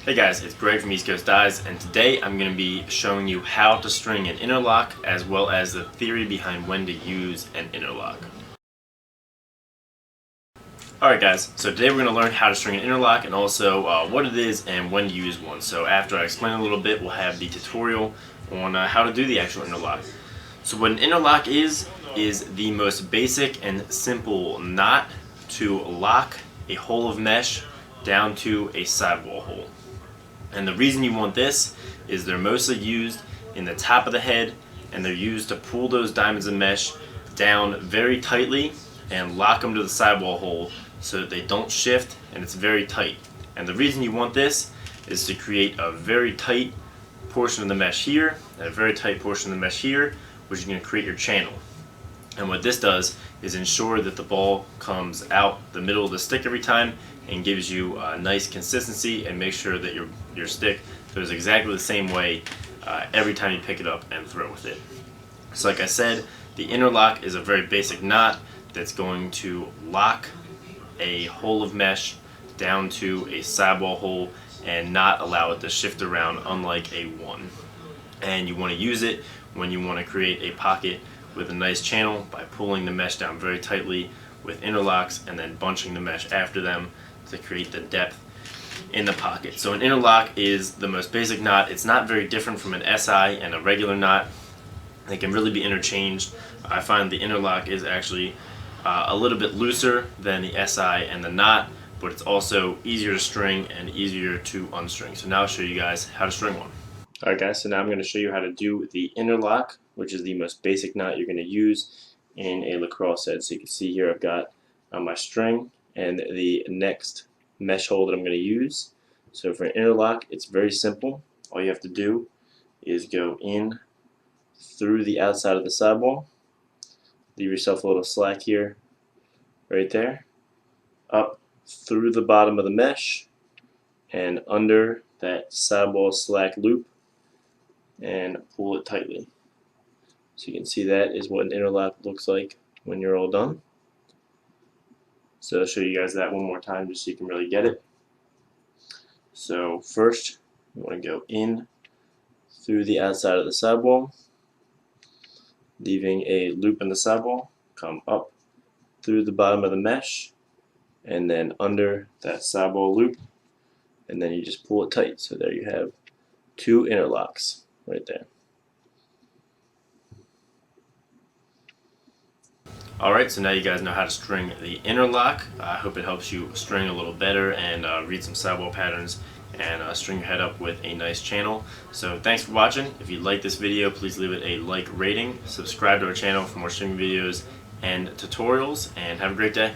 Hey guys, it's Greg from East Coast Dyes, and today I'm going to be showing you how to string an interlock as well as the theory behind when to use an interlock. Alright guys, so today we're going to learn how to string an interlock and also what it is and when to use one. So after I explain a little bit, we'll have the tutorial on how to do the actual interlock. So what an interlock is the most basic and simple knot to lock a hole of mesh down to a sidewall hole. And the reason you want this is they're mostly used in the top of the head, and they're used to pull those diamonds of mesh down very tightly and lock them to the sidewall hole so that they don't shift and it's very tight. And the reason you want this is to create a very tight portion of the mesh here and a very tight portion of the mesh here, which is going to create your channel. And what this does is ensure that the ball comes out the middle of the stick every time and gives you a nice consistency, and make sure that your stick goes exactly the same way every time you pick it up and throw with it. So like I said, the interlock is a very basic knot that's going to lock a hole of mesh down to a sidewall hole and not allow it to shift around, unlike a one. And you want to use it when you want to create a pocket with a nice channel by pulling the mesh down very tightly with interlocks and then bunching the mesh after them to create the depth in the pocket. So an interlock is the most basic knot. It's not very different from an SI and a regular knot. They can really be interchanged. I find the interlock is actually a little bit looser than the SI and the knot, but it's also easier to string and easier to unstring. So now I'll show you guys how to string one. Alright guys, so now I'm going to show you how to do the interlock, which is the most basic knot you're going to use in a lacrosse set. So you can see here I've got my string and the next mesh hole that I'm going to use. So for an interlock, it's very simple. All you have to do is go in through the outside of the sidewall, leave yourself a little slack here, right there, up through the bottom of the mesh and under that sidewall slack loop, and pull it tightly. So you can see that is what an interlock looks like when you're all done. So I'll show you guys that one more time just so you can really get it. So first, you want to go in through the outside of the sidewall, leaving a loop in the sidewall, come up through the bottom of the mesh, and then under that sidewall loop, and then you just pull it tight. So there you have two interlocks right there. Alright, so now you guys know how to string the interlock. I hope it helps you string a little better and read some sidewall patterns and string your head up with a nice channel. So thanks for watching. If you like this video, please leave it a like rating, subscribe to our channel for more stringing videos and tutorials, and have a great day.